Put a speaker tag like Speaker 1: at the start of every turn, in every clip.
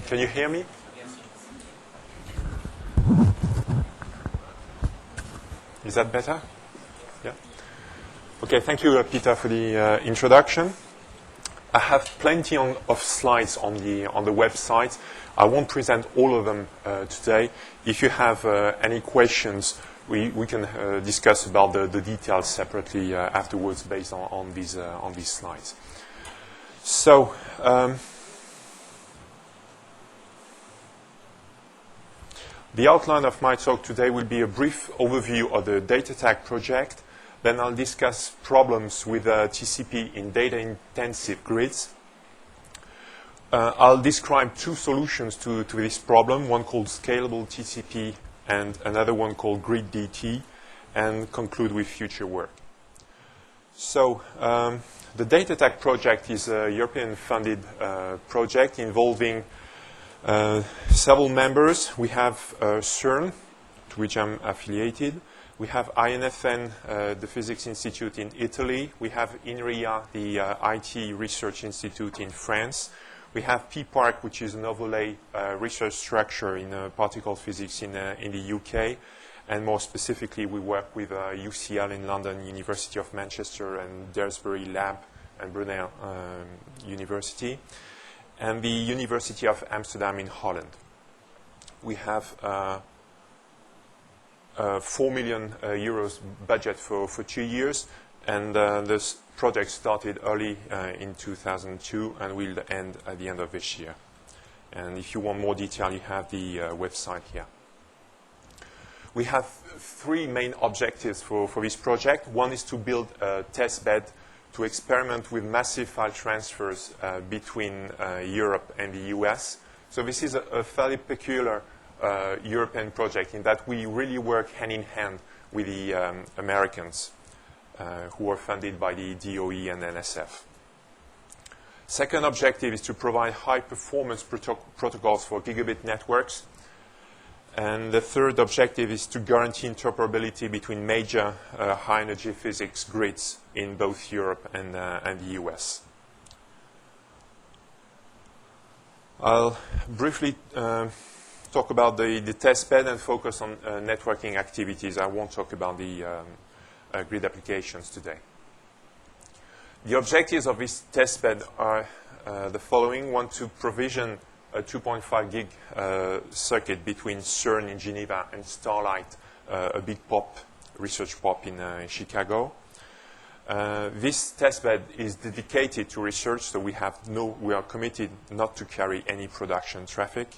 Speaker 1: Can you hear me? Is that better? Yeah. Okay, thank you, Peter, for the introduction. I have plenty of slides on the website. I won't present all of them today. If you have any questions, we can discuss about the details separately afterwards based on these slides. So, the outline of my talk today will be a brief overview of the data tag project. Then I'll discuss problems with TCP in data-intensive grids. I'll describe two solutions to this problem, one called scalable TCP and another one called grid DT, and conclude with future work. So the data tag project is a European-funded project involving several members. We have CERN, to which I'm affiliated. We have INFN, the Physics Institute in Italy. We have INRIA, the IT Research Institute in France. We have PPARC, which is an overlay research structure in particle physics in the UK. And more specifically, we work with UCL in London, University of Manchester, and Daresbury Lab and Brunel University, and the University of Amsterdam in Holland. We have 4 million euros budget for 2 years, and this project started early in 2002 and will end at the end of this year. And if you want more detail, you have the website here. We have three main objectives for this project. One is to build a test bed to experiment with massive file transfers between Europe and the US. So this is a fairly peculiar European project in that we really work hand in hand with the Americans who are funded by the DOE and NSF. Second objective is to provide high-performance protocols for gigabit networks. And the third objective is to guarantee interoperability between major high-energy physics grids in both Europe and the US. I'll briefly talk about the test bed and focus on networking activities. I won't talk about the grid applications today. The objectives of this test bed are the following. One, to provision a 2.5 gig circuit between CERN in Geneva and Starlight, a big research POP in Chicago. This testbed is dedicated to research, so we are committed not to carry any production traffic.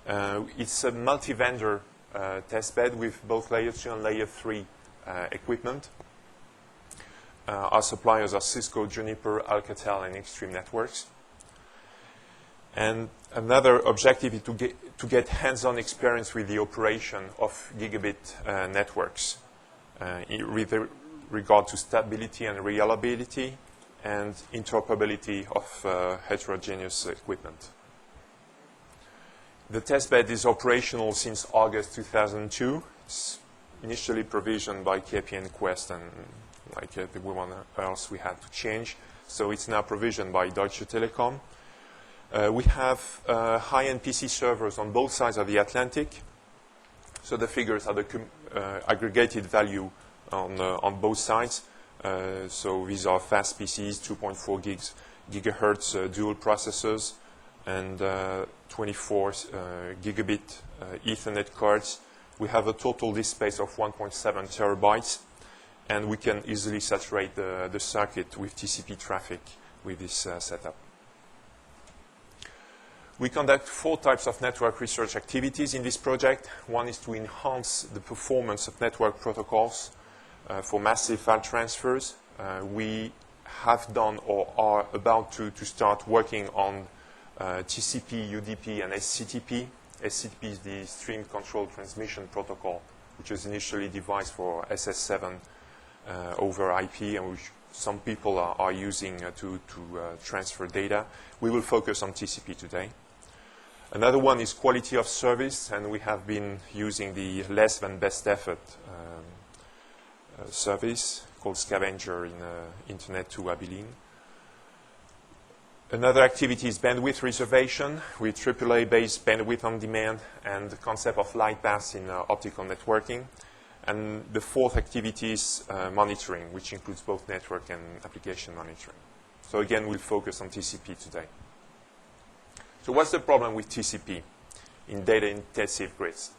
Speaker 1: It's a multi-vendor testbed with both layer 2 and layer 3 equipment. Our suppliers are Cisco, Juniper, Alcatel, and Extreme Networks. And another objective is to get hands-on experience with the operation of gigabit networks with regard to stability and reliability and interoperability of heterogeneous equipment. The testbed is operational since August 2002. It's initially provisioned by KPN Quest, and like everyone else, we had to change. So it's now provisioned by Deutsche Telekom. We have high-end PC servers on both sides of the Atlantic. So the figures are the aggregated value on both sides. So these are fast PCs, 2.4 gigahertz dual processors, and 24 gigabit Ethernet cards. We have a total disk space of 1.7 terabytes, and we can easily saturate the circuit with TCP traffic with this setup. We conduct 4 types of network research activities in this project. One is to enhance the performance of network protocols for massive file transfers. We have done or are about to start working on TCP, UDP, and SCTP. SCTP is the Stream Control Transmission Protocol, which was initially devised for SS7 over IP, and which some people are using to transfer data. We will focus on TCP today. Another one is quality of service, and we have been using the less than best effort service called Scavenger in Internet to Abilene. Another activity is bandwidth reservation with AAA-based bandwidth on demand and the concept of light paths in optical networking. And the fourth activity is monitoring, which includes both network and application monitoring. So again, we'll focus on TCP today. So what's the problem with TCP in data-intensive grids?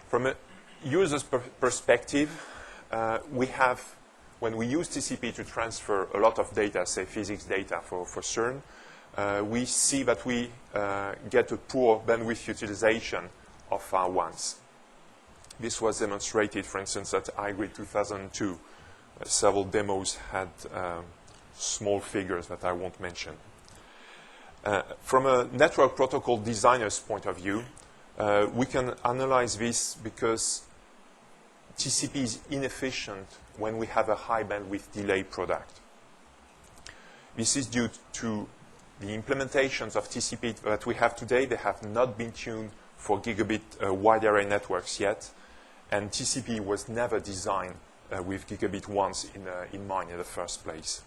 Speaker 1: From a user's perspective, when we use TCP to transfer a lot of data, say physics data for CERN, we see that we get a poor bandwidth utilization of our ones. This was demonstrated, for instance, at iGrid 2002. Several demos had small figures that I won't mention. From a network protocol designer's point of view, we can analyze this because TCP is inefficient when we have a high bandwidth delay product. This is due to the implementations of TCP that we have today. They have not been tuned for gigabit wide array networks yet, and TCP was never designed with gigabit ones in mind in the first place.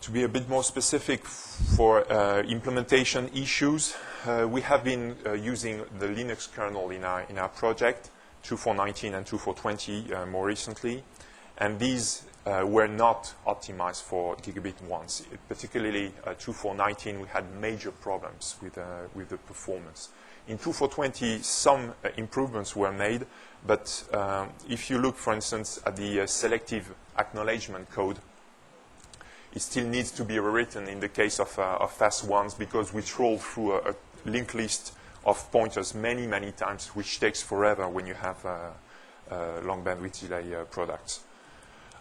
Speaker 1: To be a bit more specific for implementation issues, we have been using the Linux kernel in our project, 2419 and 2420 more recently, and these were not optimized for gigabit ones. Particularly 2419, we had major problems with the performance. In 2420, some improvements were made, but if you look, for instance, at the selective acknowledgement code, it still needs to be rewritten in the case of fast ones because we troll through a linked list of pointers many, many times, which takes forever when you have long bandwidth delay products.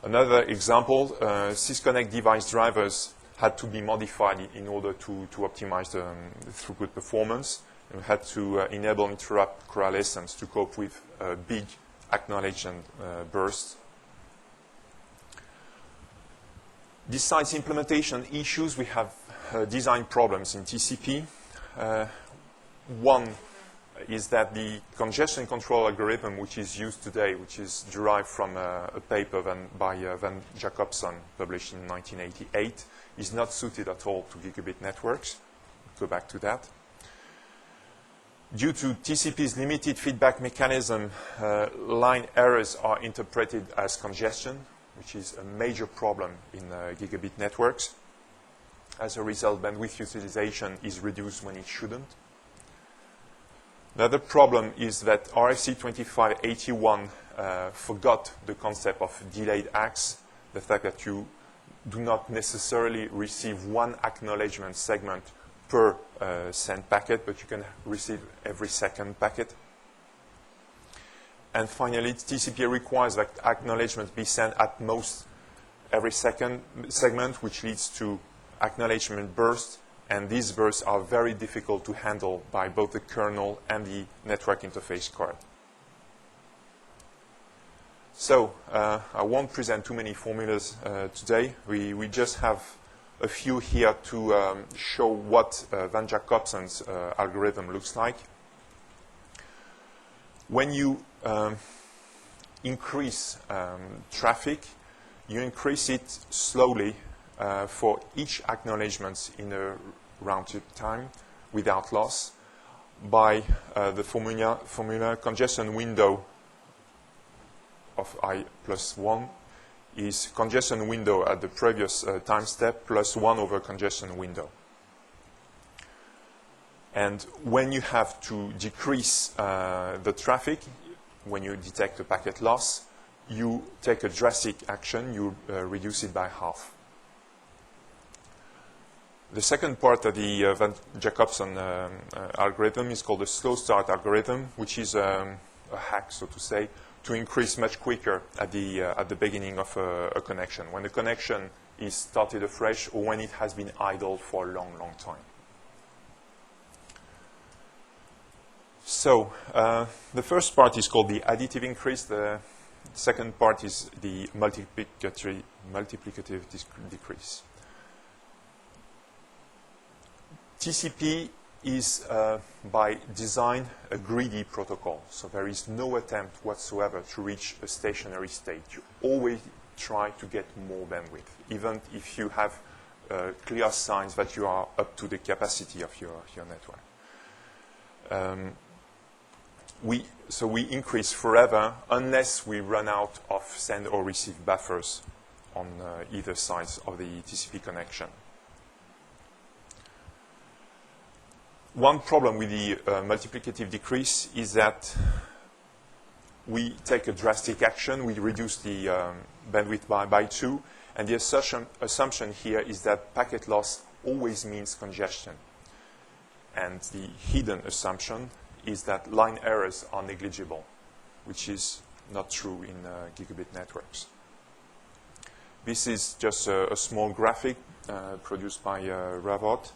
Speaker 1: Another example, sysconnect device drivers had to be modified in order to optimize the throughput performance. And we had to enable interrupt coalescence to cope with big acknowledgement bursts. Besides implementation issues, we have design problems in TCP. One is that the congestion control algorithm, which is used today, which is derived from a paper by Van Jacobson, published in 1988, is not suited at all to gigabit networks. We'll go back to that. Due to TCP's limited feedback mechanism, line errors are interpreted as congestion, which is a major problem in gigabit networks. As a result, bandwidth utilization is reduced when it shouldn't. Another problem is that RFC 2581 forgot the concept of delayed acts, the fact that you do not necessarily receive one acknowledgement segment per sent packet, but you can receive every second packet. And finally, TCP requires that acknowledgement be sent at most every second segment, which leads to acknowledgement bursts. And these bursts are very difficult to handle by both the kernel and the network interface card. So I won't present too many formulas today. We just have a few here to show what Van Jacobson's algorithm looks like. When you increase traffic, you increase it slowly for each acknowledgement in a round-trip time without loss by the formula congestion window of I plus 1 is congestion window at the previous time step plus 1 over congestion window. And when you have to decrease the traffic, when you detect a packet loss, you take a drastic action, you reduce it by half. The second part of the Van Jacobson algorithm is called the slow start algorithm, which is a hack, so to say, to increase much quicker at the beginning of a connection, when the connection is started afresh or when it has been idle for a long, long time. So the first part is called the additive increase. The second part is the multiplicative decrease. TCP is, by design, a greedy protocol. So there is no attempt whatsoever to reach a stationary state. You always try to get more bandwidth, even if you have clear signs that you are up to the capacity of your network. So we increase forever unless we run out of send or receive buffers on either sides of the TCP connection. One problem with the multiplicative decrease is that we take a drastic action. We reduce the bandwidth by 2. And the assumption here is that packet loss always means congestion. And the hidden assumption is that line errors are negligible, which is not true in gigabit networks. This is just a small graphic produced by Ravot,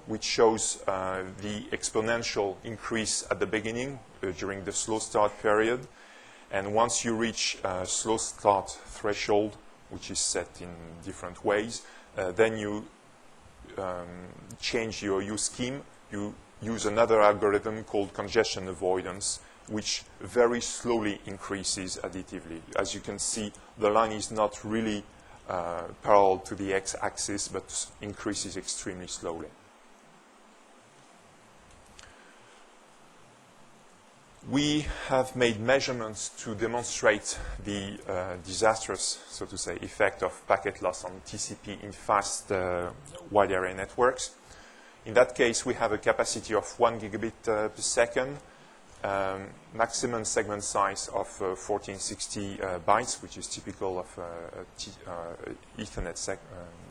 Speaker 1: which shows the exponential increase at the beginning during the slow start period. And once you reach slow start threshold, which is set in different ways, then you change your use scheme. You use another algorithm called congestion avoidance, which very slowly increases additively. As you can see, the line is not really parallel to the x-axis, but increases extremely slowly. We have made measurements to demonstrate the disastrous, so to say, effect of packet loss on TCP in fast wide area networks. In that case, we have a capacity of 1 gigabit per second, maximum segment size of 1460 bytes, which is typical of Ethernet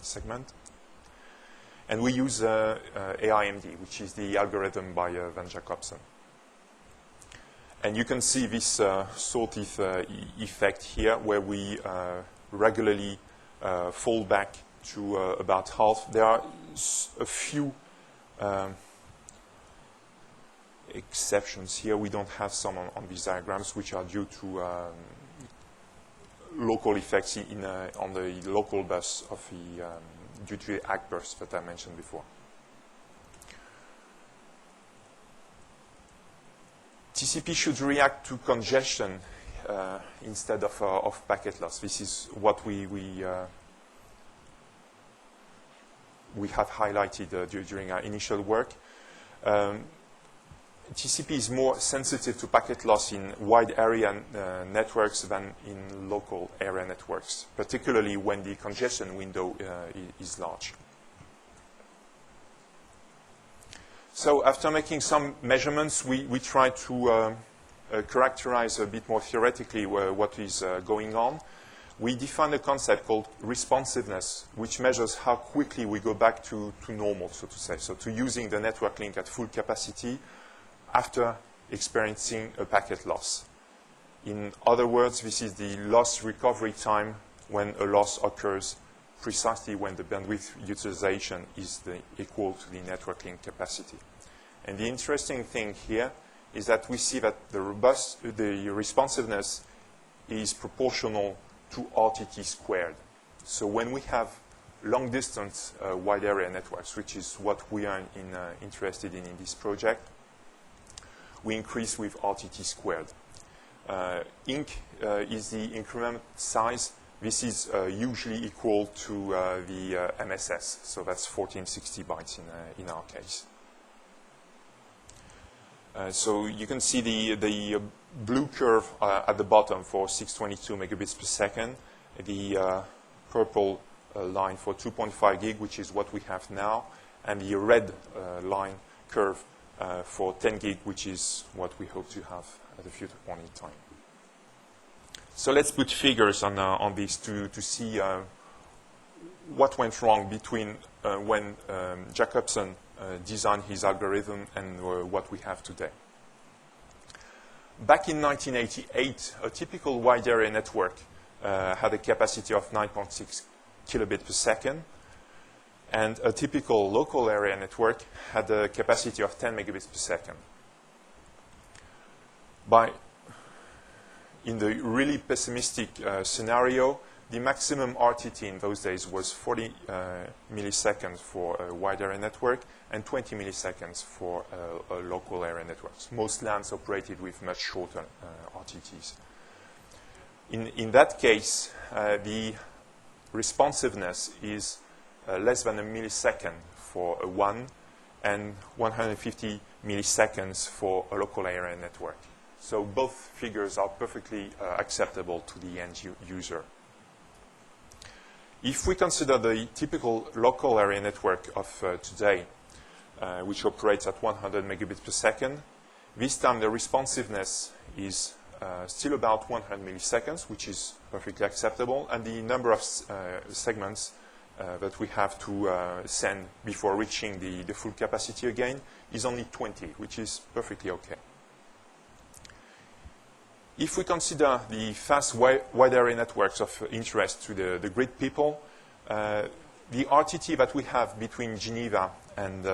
Speaker 1: segment. And we use AIMD, which is the algorithm by Van Jacobson. And you can see this sawtooth effect here, where we regularly fall back to about half. There are a few exceptions here. We don't have some on these diagrams, which are due to local effects on the local bus of the due to the ACK burst that I mentioned before. TCP should react to congestion instead of packet loss. This is what we have highlighted during our initial work. TCP is more sensitive to packet loss in wide area networks than in local area networks, particularly when the congestion window is large. So after making some measurements, we try to characterize a bit more theoretically what is going on. We define a concept called responsiveness, which measures how quickly we go back to normal, so to say, so to using the network link at full capacity after experiencing a packet loss. In other words, this is the loss recovery time when a loss occurs precisely when the bandwidth utilization is equal to the network link capacity. And the interesting thing here is that we see that the responsiveness is proportional to RTT squared. So when we have long distance wide area networks, which is what we are interested in this project, we increase with RTT squared. Inc is the increment size. This is usually equal to the MSS, so that's 1460 bytes in our case. So you can see the blue curve at the bottom for 622 megabits per second, the purple line for 2.5 gig, which is what we have now, and the red line curve for 10 gig, which is what we hope to have at a future point in time. So let's put figures on these to see what went wrong between when Jacobson designed his algorithm and what we have today. Back in 1988, a typical wide area network had a capacity of 9.6 kilobit per second, and a typical local area network had a capacity of 10 megabits per second. In the really pessimistic scenario, the maximum RTT in those days was 40 milliseconds for a wide area network and 20 milliseconds for local area networks. Most LANs operated with much shorter RTTs. In that case, the responsiveness is less than a millisecond for a 1 and 150 milliseconds for a local area network. So both figures are perfectly acceptable to the end user. If we consider the typical local area network of today, which operates at 100 megabits per second, this time the responsiveness is still about 100 milliseconds, which is perfectly acceptable, and the number of segments that we have to send before reaching the full capacity again is only 20, which is perfectly okay. If we consider the fast wide area networks of interest to the grid people, the RTT that we have between Geneva and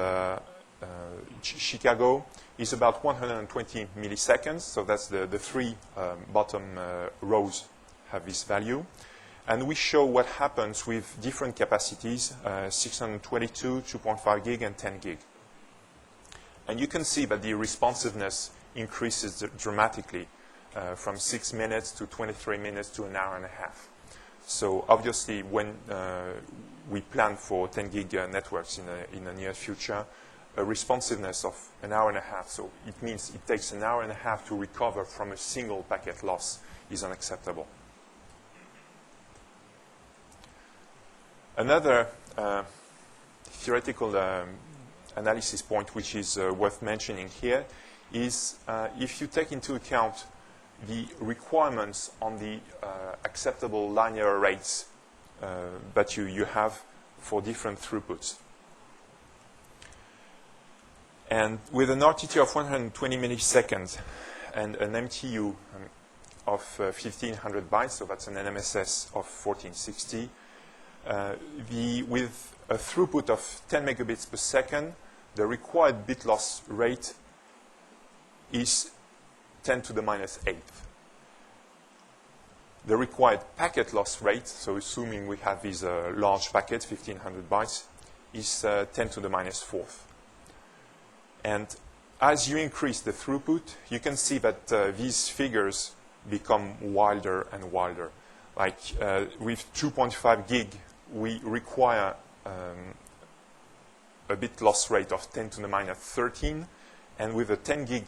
Speaker 1: Chicago is about 120 milliseconds. So that's the three bottom rows have this value. And we show what happens with different capacities, 622, 2.5 gig, and 10 gig. And you can see that the responsiveness increases dramatically from 6 minutes to 23 minutes to an hour and a half. So obviously, when we plan for 10 gig networks in the near future, a responsiveness of an hour and a half, so it means it takes an hour and a half to recover from a single packet loss, is unacceptable. Another theoretical analysis point which is worth mentioning here is if you take into account the requirements on the acceptable linear rates that you have for different throughputs. And with an RTT of 120 milliseconds and an MTU of 1500 bytes, so that's an NMSS of 1460, with a throughput of 10 megabits per second, the required bit loss rate is 10 to the minus 8th. The required packet loss rate, so assuming we have these large packets, 1500 bytes, is 10 to the minus 4th. And as you increase the throughput, you can see that these figures become wilder and wilder. Like with 2.5 gig, we require a bit loss rate of 10 to the minus 13, and with a 10 gig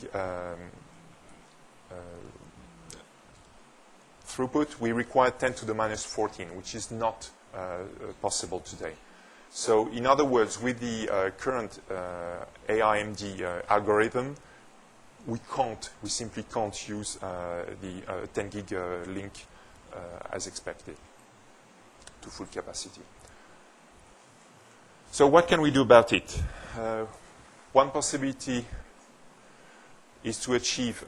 Speaker 1: throughput, we require 10 to the minus 14, which is not possible today. So in other words, with the current AIMD algorithm, we simply can't use the 10 gig link as expected to full capacity. So what can we do about it? One possibility is to achieve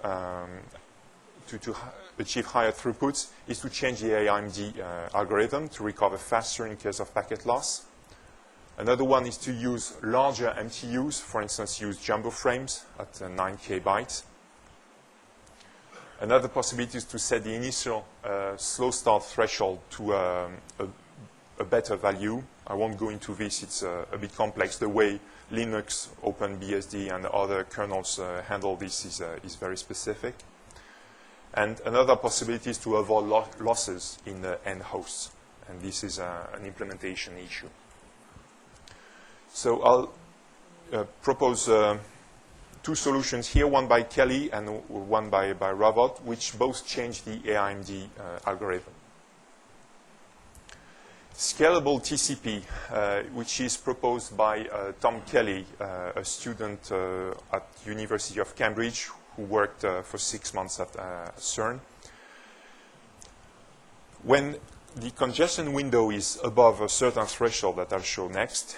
Speaker 1: achieve higher throughputs is to change the AIMD algorithm to recover faster in case of packet loss. Another one is to use larger MTUs, for instance, use jumbo frames at 9K bytes. Another possibility is to set the initial slow start threshold to a better value. I won't go into this, it's a bit complex. The way Linux, OpenBSD, and other kernels handle this is very specific. And another possibility is to avoid losses in the end hosts. And this is an implementation issue. So I'll propose two solutions here, one by Kelly and one by Ravot, which both change the AIMD algorithm. Scalable TCP, which is proposed by Tom Kelly, a student at University of Cambridge who worked for 6 months at CERN. When the congestion window is above a certain threshold that I'll show next,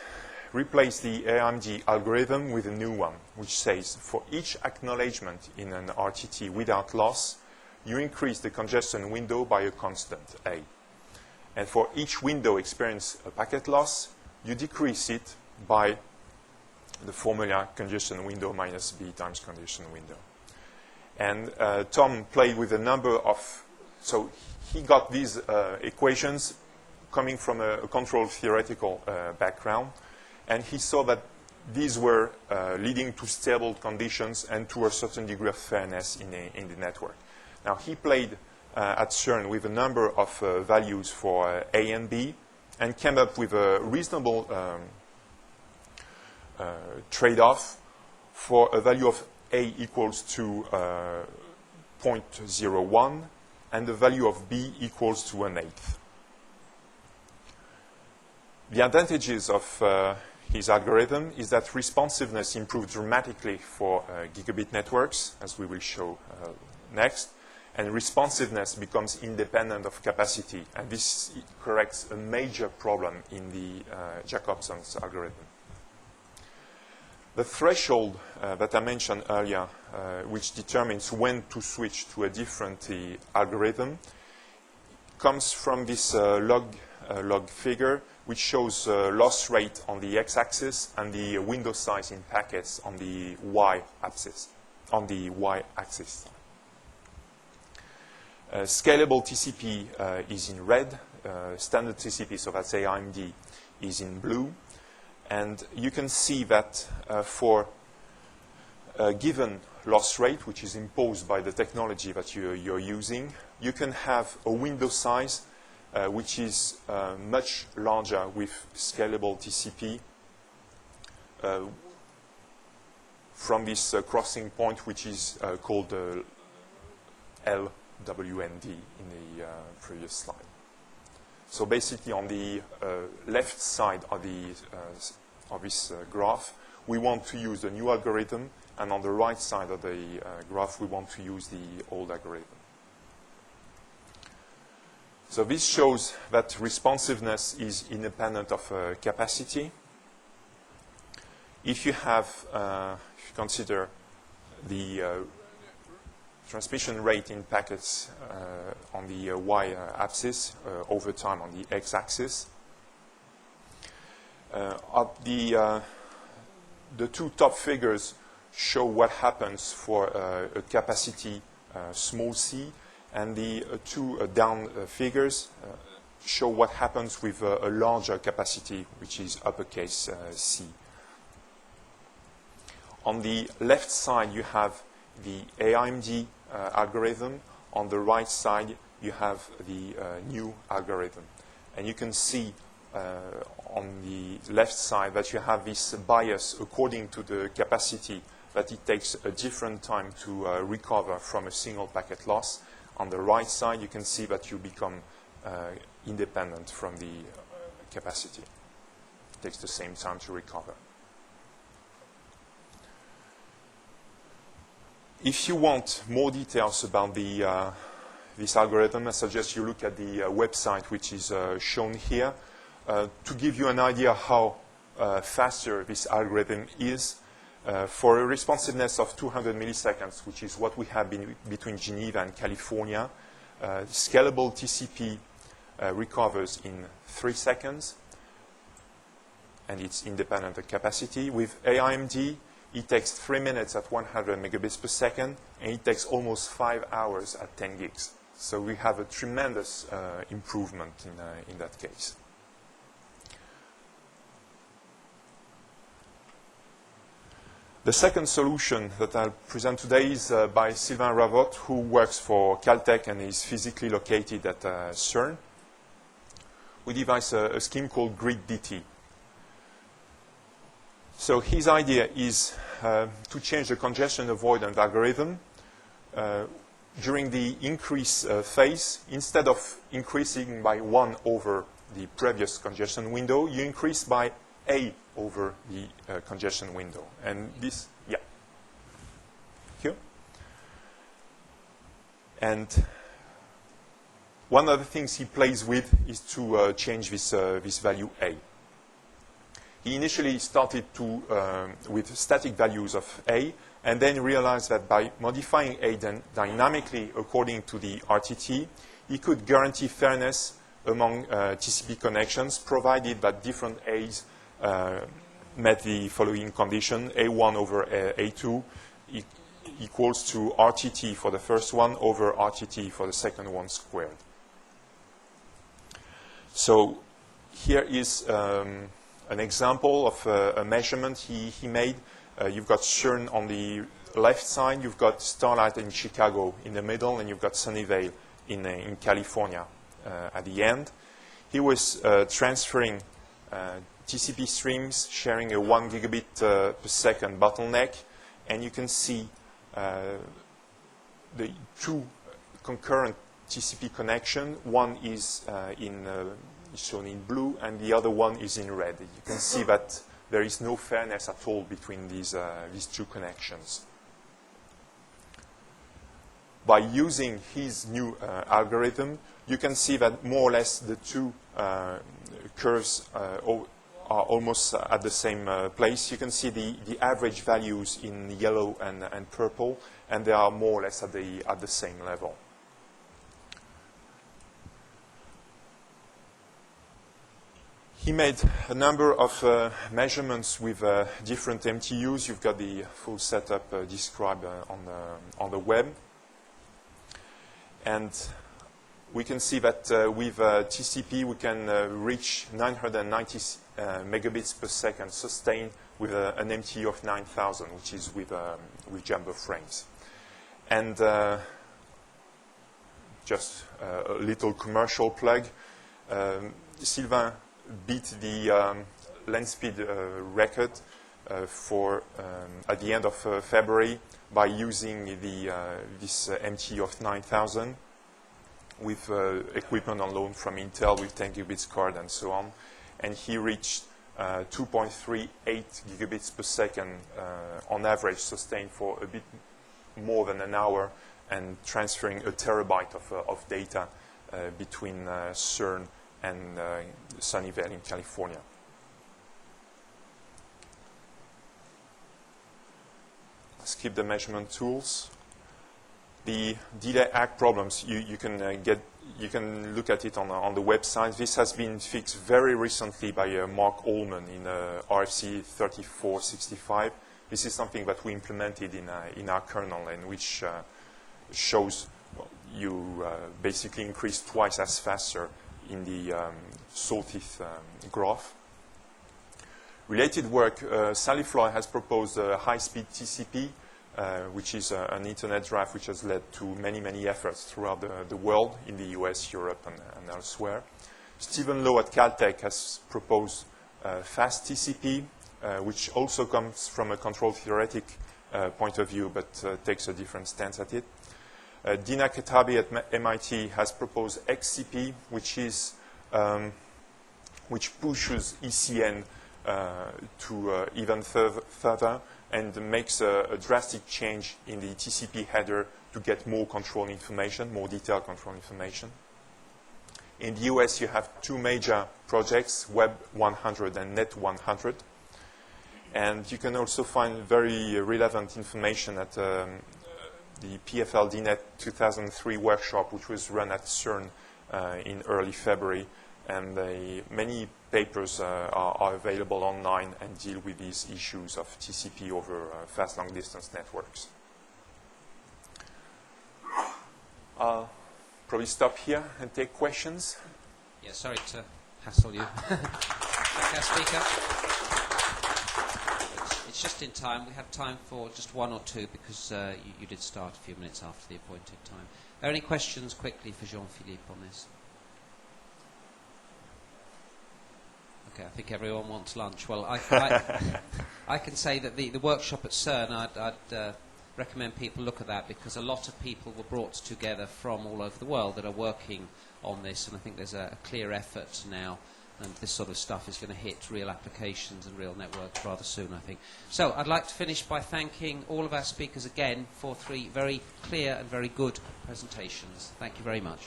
Speaker 1: replace the AIMD algorithm with a new one, which says for each acknowledgement in an RTT without loss, you increase the congestion window by a constant, A. And for each window experience a packet loss, you decrease it by the formula congestion window minus B times congestion window. And Tom played with a number of, so he got these equations coming from a control theoretical background. And he saw that these were leading to stable conditions and to a certain degree of fairness in the network. Now, he played at CERN with a number of values for A and B, and came up with a reasonable trade-off for a value of A equals to 0.01 and the value of B equals to 1/8. The advantages of his algorithm is that responsiveness improved dramatically for gigabit networks, as we will show next, and responsiveness becomes independent of capacity, and this corrects a major problem in the Jacobson's algorithm. The threshold that I mentioned earlier, which determines when to switch to a different algorithm, comes from this log figure, which shows loss rate on the x-axis and the window size in packets on the y-axis. Scalable TCP is in red. Standard TCP, so that's AIMD, is in blue. And you can see that for a given loss rate, which is imposed by the technology that you're using, you can have a window size which is much larger with scalable TCP from this crossing point, which is called LWND in the previous slide. So basically on the left side of this graph, we want to use the new algorithm, and on the right side of the graph, we want to use the old algorithm. So this shows that responsiveness is independent of capacity. If you consider the transmission rate in packets on the y-axis over time on the x-axis, the two top figures show what happens for a capacity small c, and the two down figures show what happens with a larger capacity, which is uppercase C. On the left side, you have the AIMD algorithm. On the right side, you have the new algorithm. And you can see on the left side that you have this bias according to the capacity, that it takes a different time to recover from a single packet loss. On the right side, you can see that you become independent from the capacity. It takes the same time to recover. If you want more details about this algorithm, I suggest you look at the website, which is shown here, to give you an idea how faster this algorithm is. For a responsiveness of 200 milliseconds, which is what we have between Geneva and California, scalable TCP recovers in 3 seconds, and it's independent of capacity. With AIMD, it takes 3 minutes at 100 megabits per second, and it takes almost 5 hours at 10 gigs. So we have a tremendous improvement in that case. The second solution that I'll present today is by Sylvain Ravotte, who works for Caltech and is physically located at CERN. We devised a scheme called GridDT. So his idea is to change the congestion avoidance algorithm. During the increase phase, instead of increasing by 1 over the previous congestion window, you increase by A over the congestion window. And this, yeah. Here. And one of the things he plays with is to change this value A. He initially started with static values of A, and then realized that by modifying A dynamically according to the RTT, he could guarantee fairness among TCP connections, provided that different A's met the following condition: A1 over A2 equals to RTT for the first one over RTT for the second one squared. So here is an example of a measurement he made. You've got CERN on the left side, you've got Starlight in Chicago in the middle, and you've got Sunnyvale in California at the end. He was transferring TCP streams sharing a 1 gigabit per second bottleneck, and you can see the two concurrent TCP connection. One is shown in blue, and the other one is in red. You can see that there is no fairness at all between these two connections. By using his new algorithm, you can see that more or less the two curves are almost at the same place. You can see the average values in yellow and purple, and they are more or less at the same level. He made a number of measurements with different MTUs. You've got the full setup described on the web. And we can see that with TCP, we can reach 990 megabits per second sustained with an MTU of 9,000, which is with jumbo frames. And just a little commercial plug. Sylvain beat the lens speed record at the end of February by using this MTU of 9,000 with equipment on loan from Intel with 10 gigabits card and so on. And he reached 2.38 gigabits per second on average, sustained for a bit more than an hour, and transferring a terabyte of data between CERN and Sunnyvale in California. Skip the measurement tools. The delay ACK problems, you can look at it on the website. This has been fixed very recently by Mark Ullman in RFC 3465. This is something that we implemented in our kernel, and which shows you basically increase twice as faster in the sawtooth graph. Related work, Sally Floy has proposed a high-speed TCP, which is an internet draft which has led to many, many efforts throughout the world, in the US, Europe, and elsewhere. Stephen Lowe at Caltech has proposed fast TCP, which also comes from a control theoretic point of view, but takes a different stance at it. Dina Katabi at MIT has proposed XCP, which pushes ECN to even further and makes a drastic change in the TCP header to get more control information, more detailed control information. In the US, you have two major projects, Web 100 and Net 100. And you can also find very relevant information at the PFLDNet 2003 workshop, which was run at CERN in early February. And many papers are available online and deal with these issues of TCP over fast long-distance networks. I'll probably stop here and take questions.
Speaker 2: Yeah, sorry to hassle you. Okay, speaker. It's just in time. We have time for just one or two because you did start a few minutes after the appointed time. Are there any questions quickly for Jean-Philippe on this? Okay, I think everyone wants lunch. Well, I can say that the workshop at CERN, I'd recommend people look at that, because a lot of people were brought together from all over the world that are working on this, and I think there's a clear effort now, and this sort of stuff is going to hit real applications and real networks rather soon, I think. So I'd like to finish by thanking all of our speakers again for 3 very clear and very good presentations. Thank you very much.